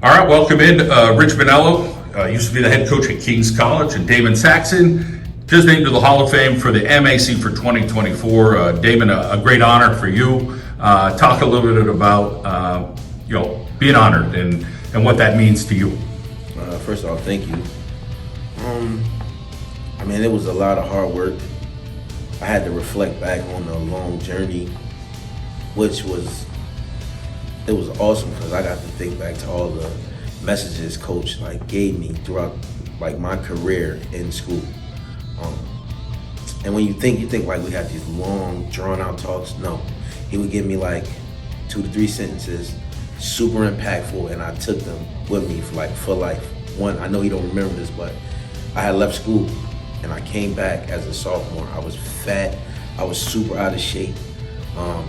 All right, welcome in Rich Mannello, used to be the head coach at King's College, and Damon Saxon, just named to the Hall of Fame for the MAC for 2024. Damon, a great honor for you. Talk a little bit about being honored and what that means to you. First off, thank you. It was a lot of hard work. I had to reflect back on the long journey, which was awesome because I got to think back to all the messages Coach gave me throughout my career in school. And when you think we had these long, drawn out talks. No, he would give me 2 to 3 sentences, super impactful, and I took them with me for life. One, I know you don't remember this, but I had left school and I came back as a sophomore. I was fat, I was super out of shape.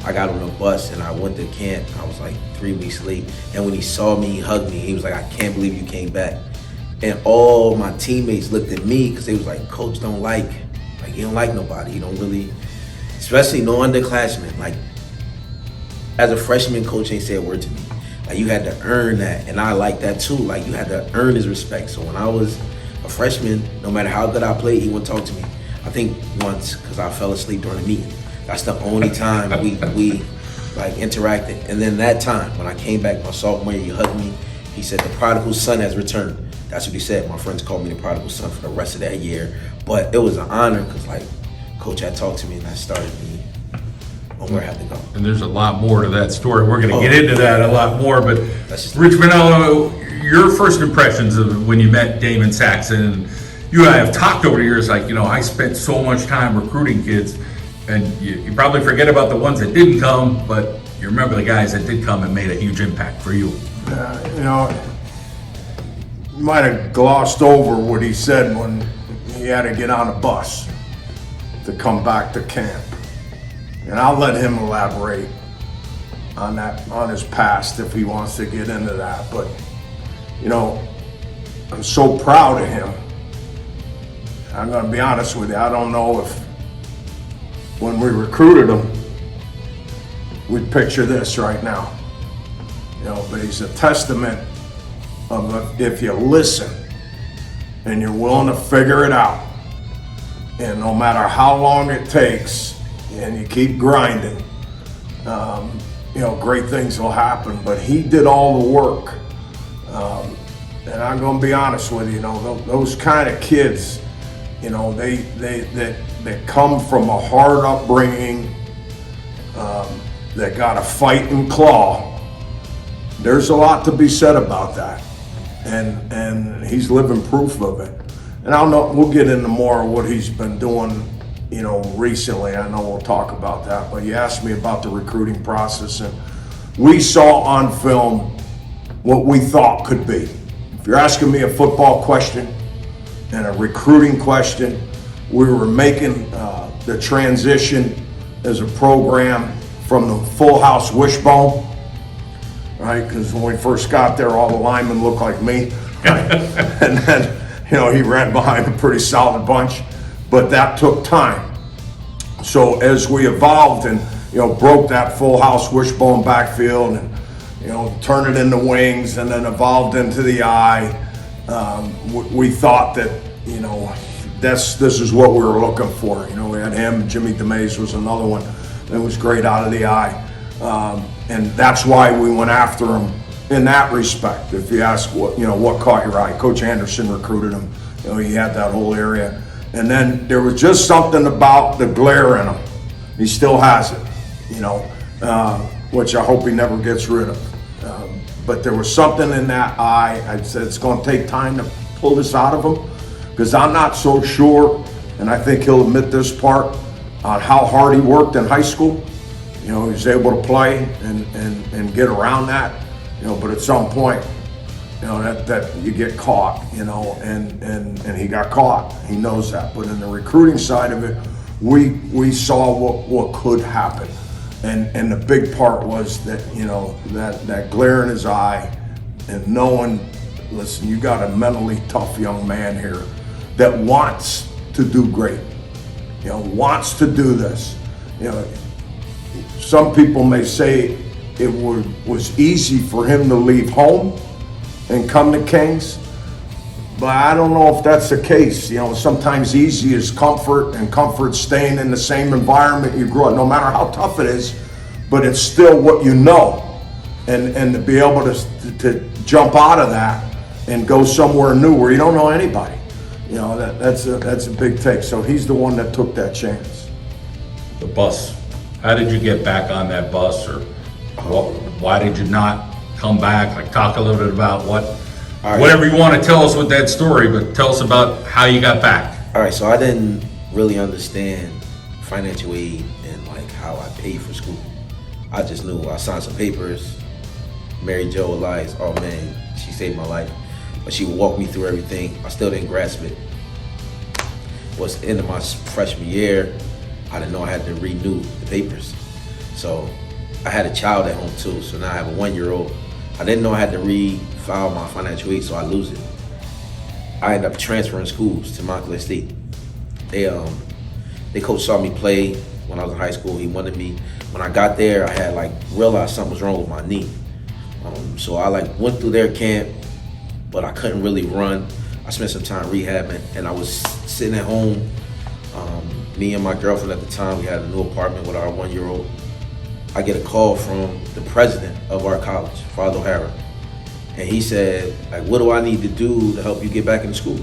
I got on a bus and I went to camp. I was 3 weeks late. And when he saw me, he hugged me. He was like, "I can't believe you came back." And all my teammates looked at me because they was like, "Coach don't he don't like nobody. He don't really," especially no underclassmen. As a freshman, Coach ain't say a word to me. You had to earn that. And I like that too. You had to earn his respect. So when I was a freshman, no matter how good I played, he wouldn't talk to me. I think once because I fell asleep during the meeting. That's the only time we interacted. And then that time when I came back my sophomore year, he hugged me. He said, "The prodigal son has returned." That's what he said. My friends called me the prodigal son for the rest of that year. But it was an honor because Coach had talked to me and that started me on where I had to go. And there's a lot more to that story. We're going to get into that a lot more. But Rich Mannello, your first impressions of when you met Damon Saxon, you and I have talked over the years, I spent so much time recruiting kids. And you probably forget about the ones that didn't come, but you remember the guys that did come and made a huge impact for you. You might have glossed over what he said when he had to get on a bus to come back to camp. And I'll let him elaborate on that, on his past, if he wants to get into that. But, I'm so proud of him. I'm going to be honest with you. I don't know if when we recruited him, we'd picture this right now. But he's a testament of if you listen and you're willing to figure it out, and no matter how long it takes, and you keep grinding, great things will happen. But he did all the work. And I'm going to be honest with you, those kind of kids, they come from a hard upbringing, that got to fight and claw. There's a lot to be said about that, and he's living proof of it. And we'll get into more of what he's been doing, recently. I know we'll talk about that. But you asked me about the recruiting process, and we saw on film what we thought could be. If you're asking me a football question and a recruiting question, we were making the transition as a program from the full house wishbone, right? Because when we first got there, all the linemen looked like me. Right? And then, he ran behind a pretty solid bunch, but that took time. So as we evolved and, broke that full house wishbone backfield and, turned it into wings and then evolved into the eye, we thought that, this is what we were looking for. We had him. Jimmy DeMays was another one that was great out of the eye, and that's why we went after him in that respect. If you ask what caught your eye, Coach Anderson recruited him. He had that whole area, and then there was just something about the glare in him. He still has it, which I hope he never gets rid of. But there was something in that eye. I said it's going to take time to pull this out of him, because I'm not so sure, and I think he'll admit this part, on how hard he worked in high school. He was able to play and get around that, but at some point, that you get caught, and he got caught. He knows that. But in the recruiting side of it, we saw what could happen. And the big part was that, that glare in his eye, and knowing, listen, you got a mentally tough young man here that wants to do great, wants to do this. Some people may say it was easy for him to leave home. and come to Kings. But I don't know if that's the case. You know, sometimes easy is comfort, and comfort staying in the same environment you grew up, no matter how tough it is, but it's still what you know. And to be able to jump out of that and go somewhere new where you don't know anybody, you know, that's a big take. So he's the one that took that chance. The bus. How did you get back on that bus, or why did you not come back? Like, talk a little bit about whatever you want to tell us with that story, but tell us about how you got back. All right, so I didn't really understand financial aid and like how I paid for school. I just knew I signed some papers. Mary Jo Elias, oh man, she saved my life. But she would walk me through everything. I still didn't grasp it. It was the end of my freshman year. I didn't know I had to renew the papers. So I had a child at home too, so now I have a 1-year-old. I didn't know I had to refile my financial aid, so I lose it. I ended up transferring schools to Montclair State. They coach saw me play when I was in high school. He wanted me. When I got there, I had like realized something was wrong with my knee. So I like went through their camp, but I couldn't really run. I spent some time rehabbing, and I was sitting at home. Me and my girlfriend at the time, we had a new apartment with our 1-year-old. I get a call from the president of our college, Father O'Hara. And he said, like, what do I need to do to help you get back into school?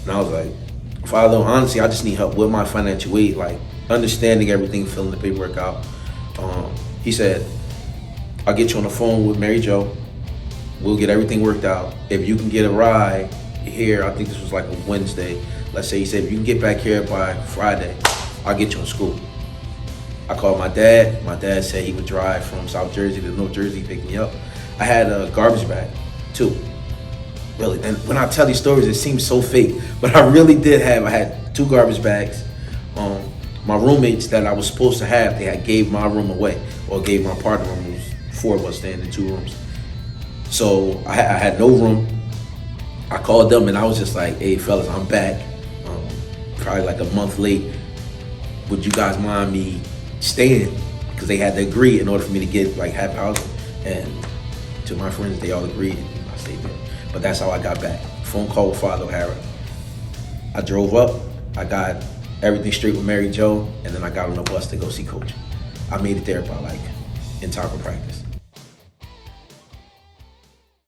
And I was like, Father, honestly, I just need help with my financial aid, like understanding everything, filling the paperwork out. He said, I'll get you on the phone with Mary Jo. We'll get everything worked out. If you can get a ride here, I think this was like a Wednesday. Let's say he said, if you can get back here by Friday, I'll get you in school. I called my dad. My dad said he would drive from South Jersey to North Jersey, pick me up. I had a garbage bag too, really. And when I tell these stories, it seems so fake, but I really did have, I had 2 garbage bags. My roommates that I was supposed to have, they had gave my room away, or gave my partner room. It was 4 of us staying in 2 rooms. So I had no room. I called them and I was just like, hey fellas, I'm back. Probably like a month late. Would you guys mind me staying? Because they had to agree in order for me to get like half housing. And to my friends, they all agreed and I stayed there. But that's how I got back. Phone call with Father O'Hara. I drove up, I got everything straight with Mary Jo, and then I got on the bus to go see Coach. I made it there by like in tackle practice.